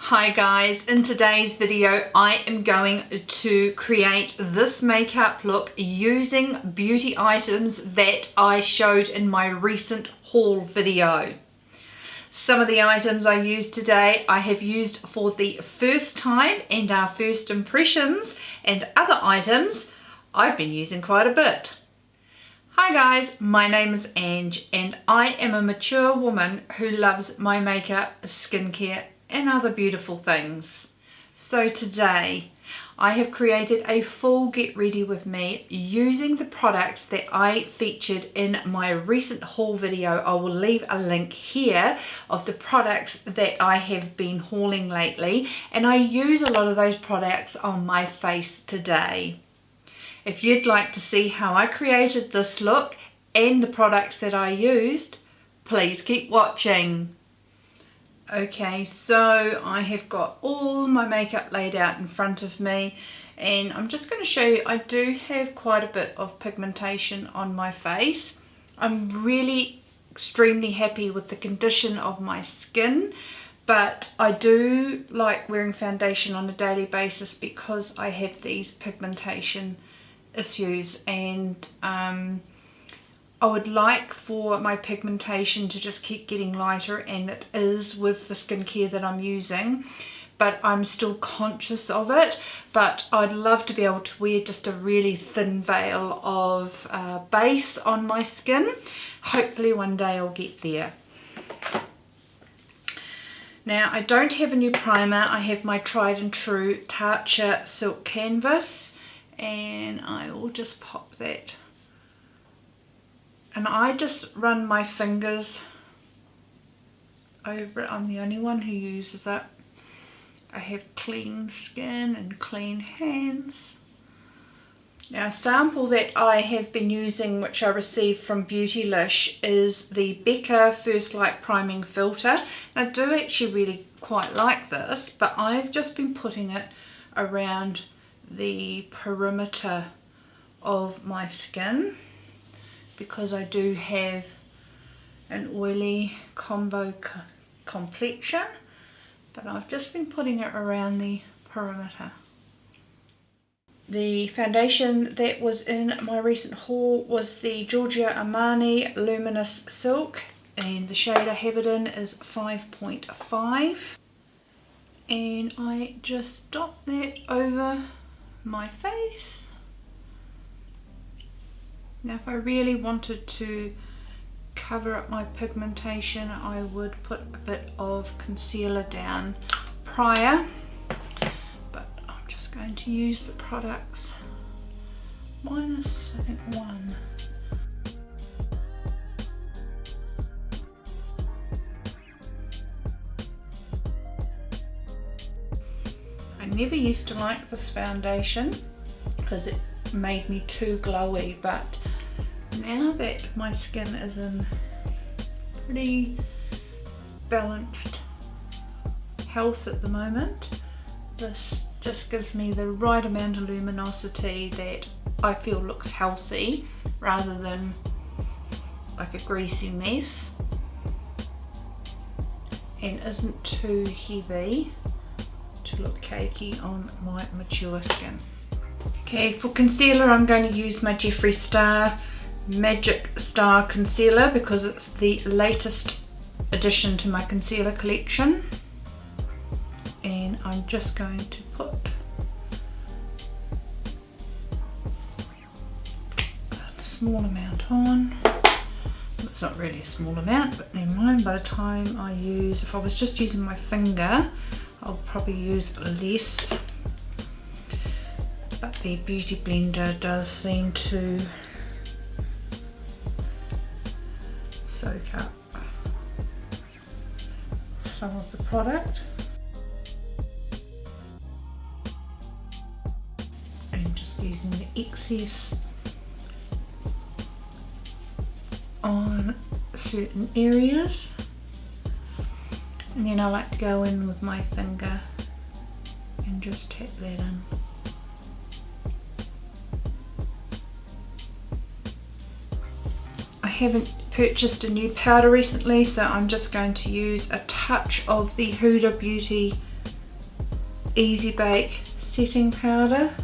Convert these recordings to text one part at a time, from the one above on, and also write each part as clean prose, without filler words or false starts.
Hi guys, in today's video I am going to create this makeup look using beauty items that I showed in my recent haul video. Some of the items I used today I have used for the first time and are first impressions, and other items I've been using quite a bit. Hi guys, my name is Ange and I am a mature woman who loves my makeup, skincare and other beautiful things. So today I have created a full get ready with me using the products that I featured in my recent haul video. I will leave a link here of the products that I have been hauling lately, and I use a lot of those products on my face today. If you'd like to see how I created this look and the products that I used, please keep watching. Okay, so I have got all my makeup laid out in front of me, and I'm just going to show you. I do have quite a bit of pigmentation on my face. I'm really extremely happy with the condition of my skin, but I do like wearing foundation on a daily basis because I have these pigmentation issues, and I would like for my pigmentation to just keep getting lighter, and it is with the skincare that I'm using, but I'm still conscious of it. But I'd love to be able to wear just a really thin veil of base on my skin. Hopefully one day I'll get there. Now I don't have a new primer. I have my tried and true Tatcha Silk Canvas, and I will just pop that. And I just run my fingers over it. I'm the only one who uses it. I have clean skin and clean hands. Now a sample that I have been using, which I received from Beautylish, is the Becca First Light Priming Filter. I do actually really quite like this, but I've just been putting it around the perimeter of my skin, because I do have an oily combo complexion, but I've just been putting it around the perimeter. The foundation that was in my recent haul was the Giorgio Armani Luminous Silk, and the shade I have it in is 5.5, and I just dot that over my face. Now if I really wanted to cover up my pigmentation, I would put a bit of concealer down prior, but I'm just going to use the products minus, I think, one. I never used to like this foundation because it made me too glowy, but now that my skin is in pretty balanced health at the moment, this just gives me the right amount of luminosity that I feel looks healthy rather than like a greasy mess, and isn't too heavy to look cakey on my mature skin. Okay, for concealer I'm going to use my Jeffree Star Magic Star Concealer because it's the latest addition to my concealer collection, and I'm just going to put a small amount on. It's not really a small amount, but never mind. By the time I use, if I was just using my finger, I'll probably use less, but the Beauty Blender does seem to soak up some of the product. And just using the excess on certain areas, and then I like to go in with my finger and just tap that in. I haven't purchased a new powder recently, so I'm just going to use a touch of the Huda Beauty Easy Bake setting powder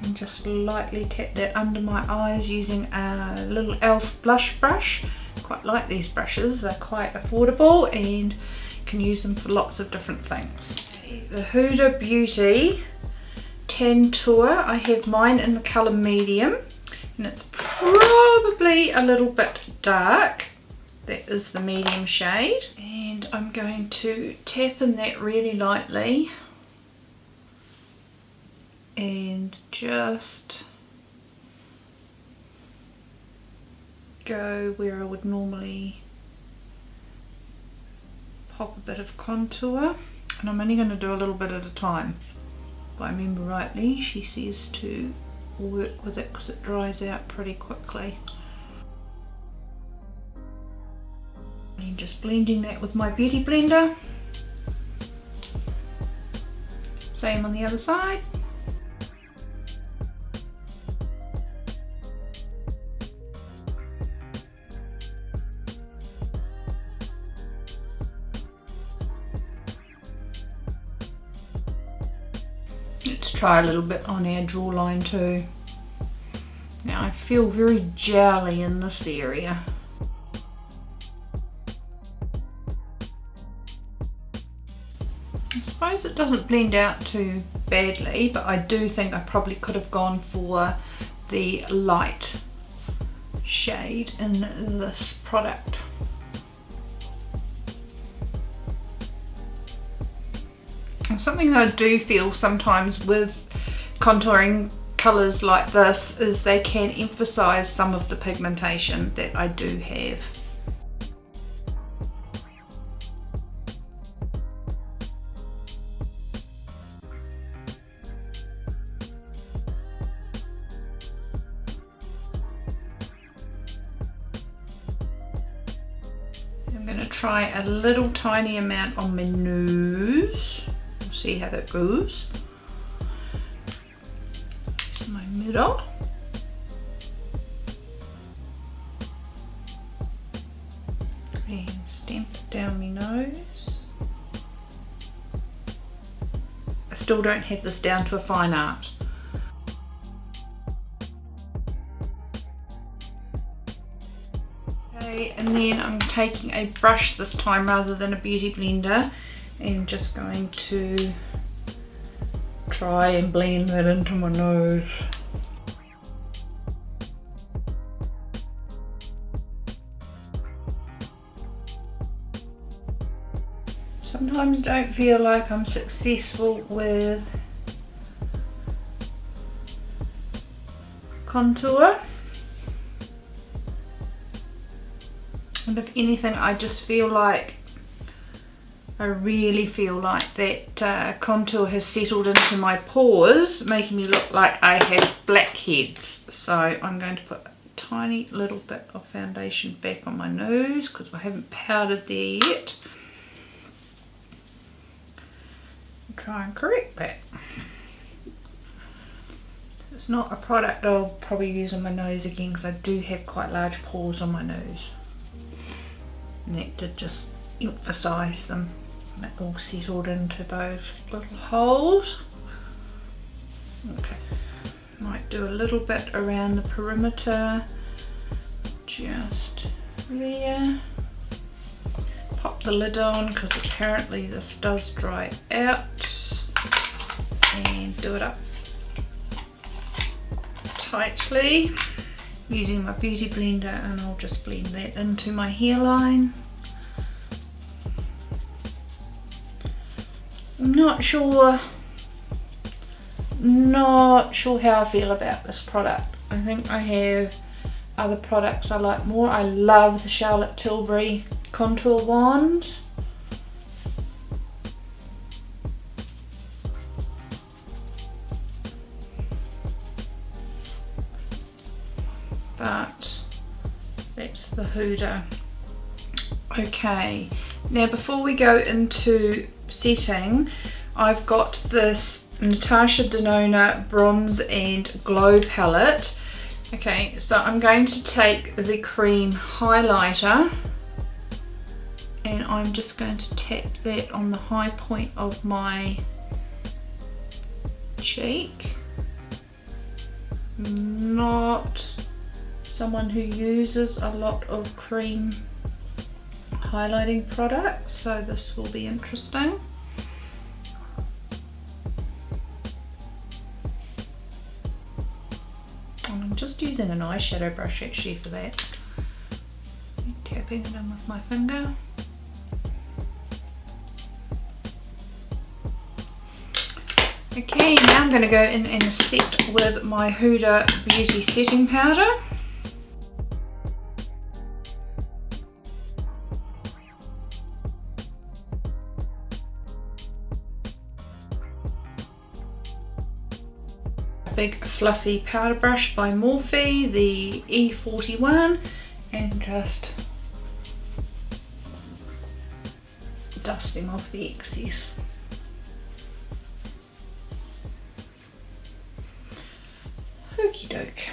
and just lightly tap that under my eyes using a little e.l.f. blush brush. Quite like these brushes, they're quite affordable and you can use them for lots of different things. The Huda Beauty Tantour, I have mine in the colour medium and it's probably a little bit dark. That is the medium shade, and I'm going to tap in that really lightly and just go where I would normally pop a bit of contour, and I'm only going to do a little bit at a time. If I remember rightly, she says to work with it because it dries out pretty quickly. And just blending that with my beauty blender. Same on the other side. Let's try a little bit on our jawline too. Now I feel very jelly in this area. I suppose it doesn't blend out too badly, but I do think I probably could have gone for the light shade in this product. And something that I do feel sometimes with contouring colours like this is they can emphasise some of the pigmentation that I do have. I'm going to try a little tiny amount on my nose. We'll see how that goes. Here's my middle. And stamp it down my nose. I still don't have this down to a fine art. And then I'm taking a brush this time rather than a beauty blender and just going to try and blend that into my nose. Sometimes don't feel like I'm successful with contour. And if anything, I just feel like, I really feel like that contour has settled into my pores, making me look like I have blackheads. So I'm going to put a tiny little bit of foundation back on my nose because I haven't powdered there yet. Try and correct that. It's not a product I'll probably use on my nose again because I do have quite large pores on my nose. And that did just emphasise them. That all settled into those little holes. Okay, might do a little bit around the perimeter, just there. Pop the lid on because apparently this does dry out, and do it up tightly using my beauty blender, and I'll just blend that into my hairline. I'm not sure how I feel about this product. I think I have other products I like more. I love the Charlotte Tilbury contour wand. But that's the Huda. Okay, now before we go into setting, I've got this Natasha Denona Bronze and Glow palette. Okay, so I'm going to take the cream highlighter and I'm just going to tap that on the high point of my cheek. Not someone who uses a lot of cream highlighting products, so this will be interesting. I'm just using an eyeshadow brush actually for that. Tapping it in with my finger. Okay, now I'm going to go in and set with my Huda Beauty setting powder. Big fluffy powder brush by Morphe, the E41, and just dusting off the excess. Okie doke.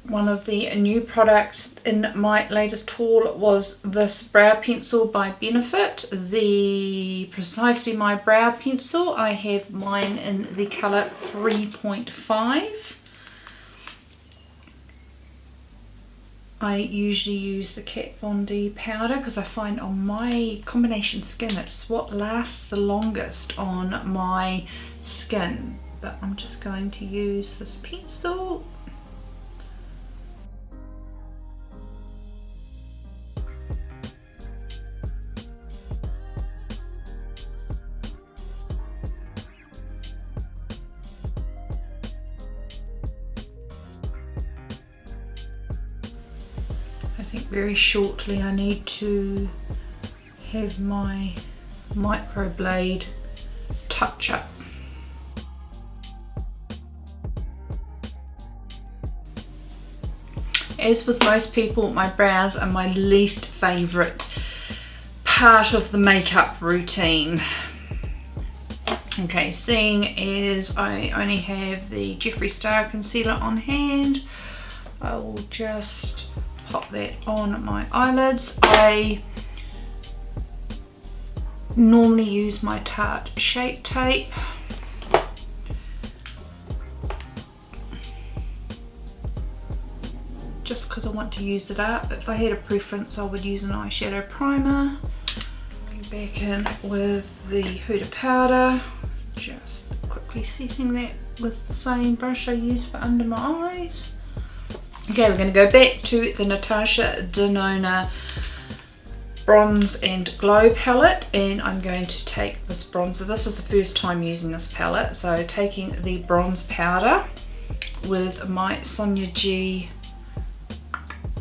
One of the new products in my latest haul was this brow pencil by Benefit, the Precisely My Brow Pencil. I have mine in the colour 3.5. I usually use the Kat Von D powder because I find on my combination skin it's what lasts the longest on my skin. But I'm just going to use this pencil. I think very shortly I need to have my microblade touch up. As with most people, my brows are my least favourite part of the makeup routine. Okay, seeing as I only have the Jeffree Star concealer on hand, I will just pop that on my eyelids. I normally use my Tarte Shape Tape. Just because I want to use it up. If I had a preference, I would use an eyeshadow primer. Going back in with the Huda powder, just quickly setting that with the same brush I use for under my eyes. Okay, we're going to go back to the Natasha Denona Bronze and Glow palette, and I'm going to take this bronzer. This is the first time using this palette, so taking the bronze powder with my Sonia G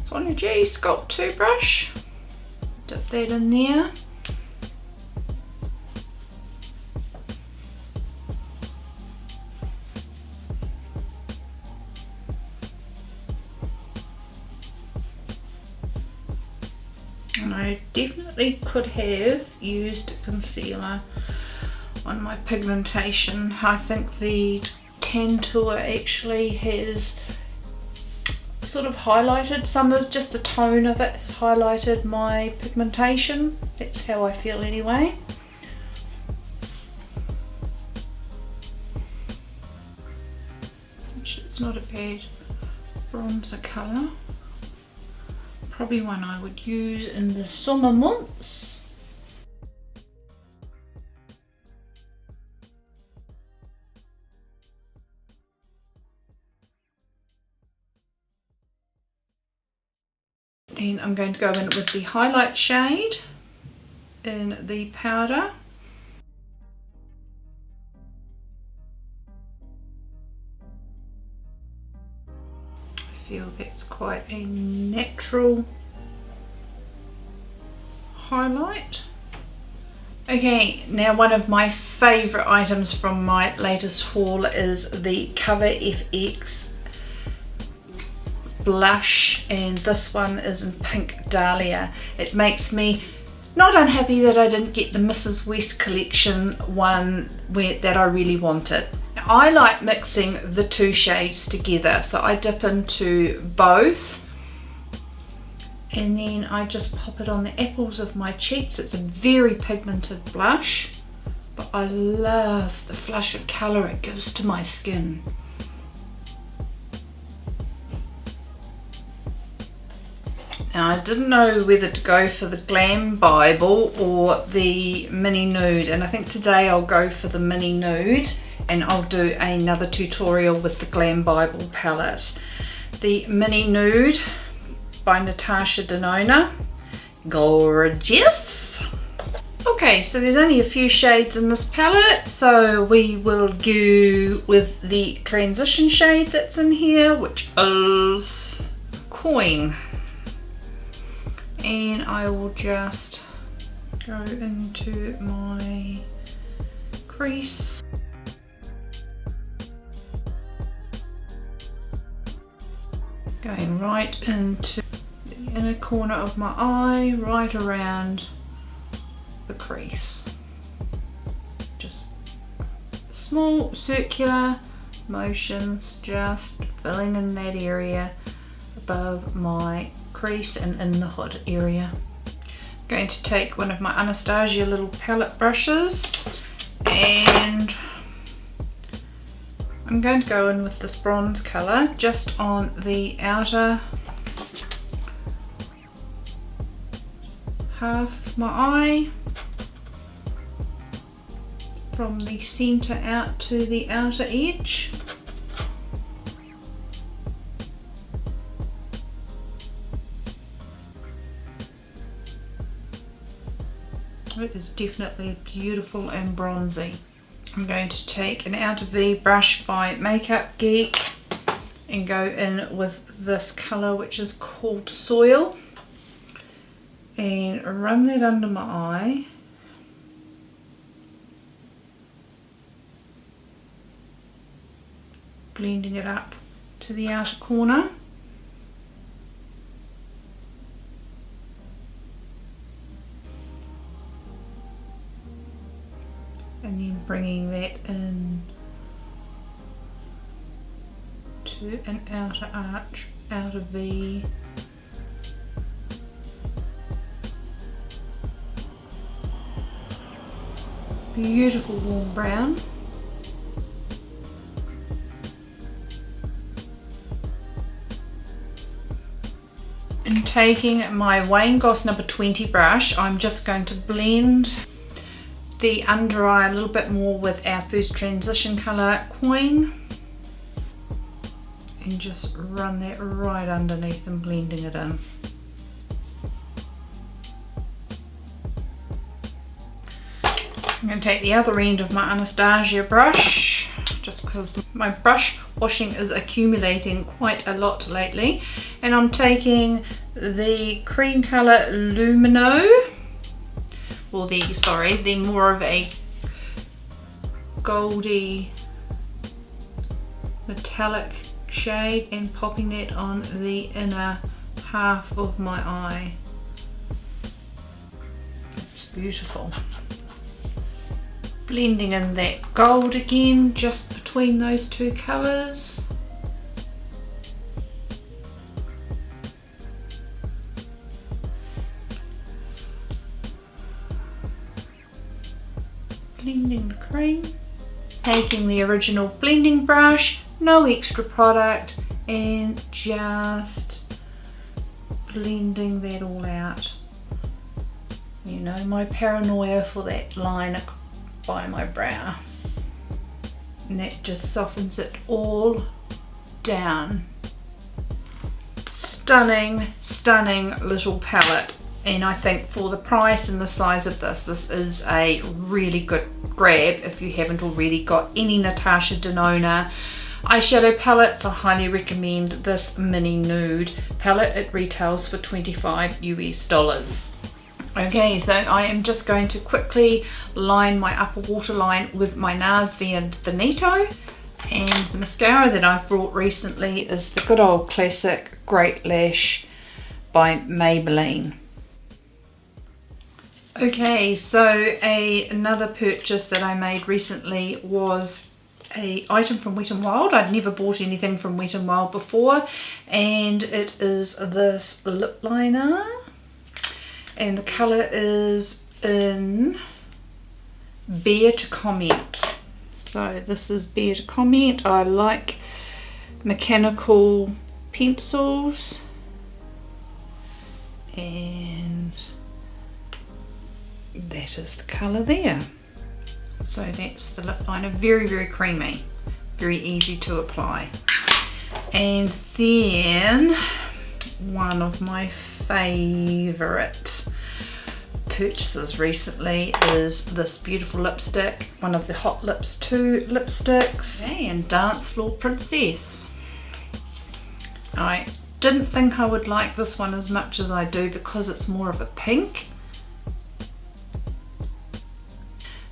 Sculpt 2 brush, dip that in there. And I definitely could have used concealer on my pigmentation. I think the Tan Tour actually has sort of highlighted some of, just the tone of it highlighted my pigmentation. That's how I feel anyway. Actually, it's not a bad bronzer colour. Probably one I would use in the summer months. Then I'm going to go in with the highlight shade in the powder. I feel that's quite a natural highlight. Okay, now one of my favourite items from my latest haul is the Cover FX blush, and this one is in Pink Dahlia. It makes me not unhappy that I didn't get the Mrs. West collection one that I really wanted. Now, I like mixing the two shades together, so I dip into both and then I just pop it on the apples of my cheeks. It's a very pigmented blush but I love the flush of colour it gives to my skin. Now I didn't know whether to go for the Glam Bible or the Mini Nude, and I think today I'll go for the Mini Nude, and I'll do another tutorial with the Glam Bible palette. The Mini Nude by Natasha Denona. Gorgeous! Okay, so there's only a few shades in this palette, so we will go with the transition shade that's in here, which is Coin. And I will just go into my crease. Going right into the inner corner of my eye, right around the crease. Just small circular motions, just filling in that area above my crease and in the hood area. I'm going to take one of my Anastasia little palette brushes, and I'm going to go in with this bronze colour just on the outer half of my eye, from the centre out to the outer edge. It is definitely beautiful and bronzy. I'm going to take an Outer V brush by Makeup Geek and go in with this colour, which is called Soil, and run that under my eye. Blending it up to the outer corner. And then bringing that in to an outer arch, outer V. Beautiful warm brown. And taking my Wayne Goss number 20 brush, I'm just going to blend the under eye a little bit more with our first transition colour, Coin, and just run that right underneath and blending it in. I'm going to take the other end of my Anastasia brush, just because my brush washing is accumulating quite a lot lately, and I'm taking the cream colour Luminous, or the more of a goldy metallic shade, and popping that on the inner half of my eye. It's beautiful. Blending in that gold again, just between those two colours. Blending the cream. Taking the original blending brush, no extra product, and just blending that all out. You know, my paranoia for that line by my brow, and that just softens it all down. Stunning, stunning little palette, and I think for the price and the size of this is a really good grab if you haven't already got any Natasha Denona eyeshadow palettes. I highly recommend this Mini Nude palette. It retails for $25 US. Okay, so I am just going to quickly line my upper waterline with my NARS Veneto, and the mascara that I've brought recently is the good old classic Great Lash by Maybelline. Okay, so another purchase that I made recently was an item from Wet n Wild. I'd never bought anything from Wet n Wild before, and it is this lip liner. And the colour is in Bear to Comment. So this is Bear to Comment. I like mechanical pencils, and that is the colour there. So that's the lip liner. Very, very creamy, very easy to apply. And then one of my favourite purchases recently is this beautiful lipstick, one of the Hot Lips 2 lipsticks, and Dance Floor Princess. I didn't think I would like this one as much as I do because it's more of a pink.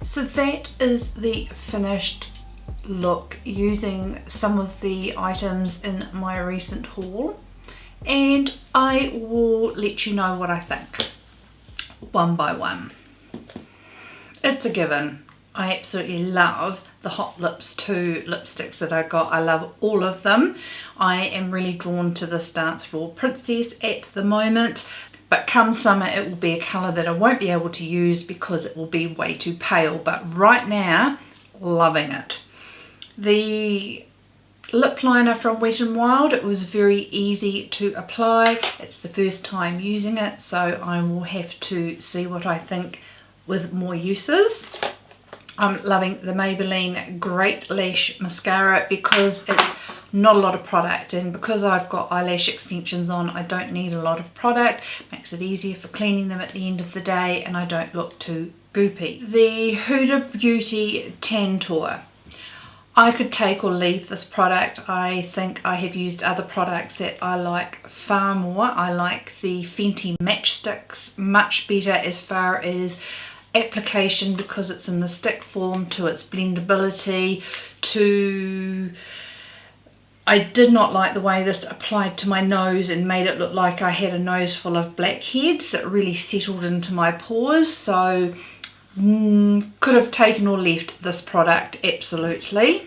So that is the finished look using some of the items in my recent haul, and I will let you know what I think one by one. It's a given. I absolutely love the Hot Lips 2 lipsticks that I got. I love all of them. I am really drawn to this Dance Floor Princess at the moment, but come summer it will be a colour that I won't be able to use because it will be way too pale, but right now, loving it. The lip liner from Wet n Wild, it was very easy to apply. It's the first time using it, so I will have to see what I think with more uses. I'm loving the Maybelline Great Lash Mascara because it's not a lot of product, and because I've got eyelash extensions on, I don't need a lot of product. Makes it easier for cleaning them at the end of the day, and I don't look too goopy. The Huda Beauty Tantour. I could take or leave this product. I think I have used other products that I like far more. I like the Fenty Matchsticks much better as far as application because it's in the stick form, to its blendability, to... I did not like the way this applied to my nose and made it look like I had a nose full of blackheads. It really settled into my pores, so could have taken or left this product, absolutely.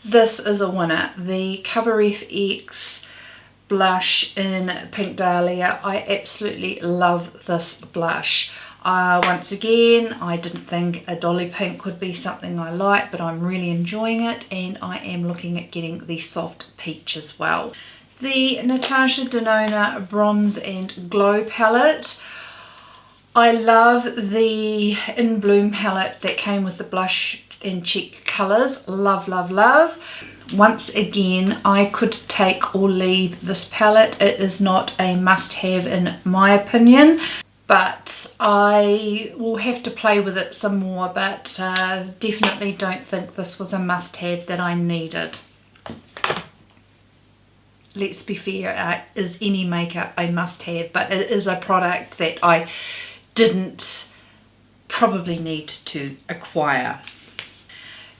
This is a winner, the Cover FX blush in Pink Dahlia. I absolutely love this blush. Once again, I didn't think a Dolly Pink would be something I like, but I'm really enjoying it, and I am looking at getting the soft peach as well. The Natasha Denona Bronze and Glow palette. I love the In Bloom palette that came with the blush and cheek colours. Love, love, love. Once again, I could take or leave this palette. It is not a must-have in my opinion, but I will have to play with it some more, but definitely don't think this was a must-have that I needed. Let's be fair, is any makeup a must-have, but it is a product that I didn't probably need to acquire.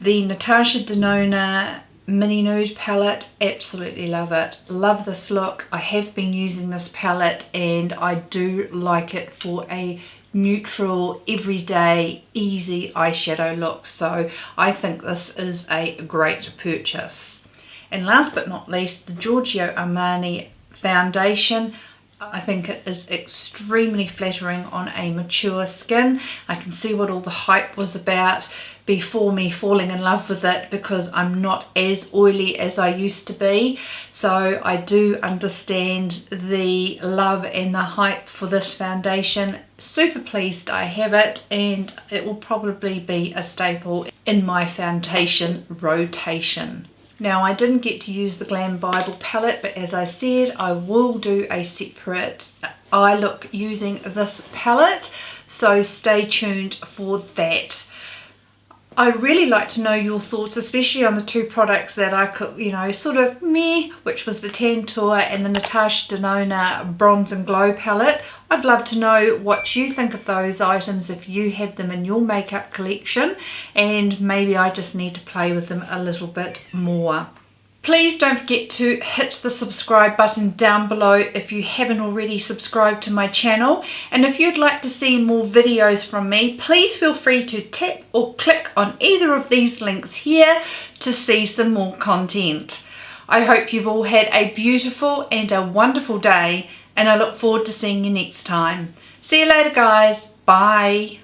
The Natasha Denona Mini Nude palette, absolutely love it. Love this look. I have been using this palette and I do like it for a neutral, everyday, easy eyeshadow look. So I think this is a great purchase. And last but not least, the Giorgio Armani foundation. I think it is extremely flattering on a mature skin. I can see what all the hype was about before me falling in love with it, because I'm not as oily as I used to be. So I do understand the love and the hype for this foundation. Super pleased I have it, and it will probably be a staple in my foundation rotation. Now, I didn't get to use the Glam Bible palette, but as I said, I will do a separate eye look using this palette, so stay tuned for that. I'd really like to know your thoughts, especially on the two products that I could, you know, sort of meh, which was the Tantour and the Natasha Denona Bronze and Glow palette. I'd love to know what you think of those items if you have them in your makeup collection, and maybe I just need to play with them a little bit more. Please don't forget to hit the subscribe button down below if you haven't already subscribed to my channel. And if you'd like to see more videos from me, please feel free to tap or click on either of these links here to see some more content. I hope you've all had a beautiful and a wonderful day, and I look forward to seeing you next time. See you later, guys. Bye.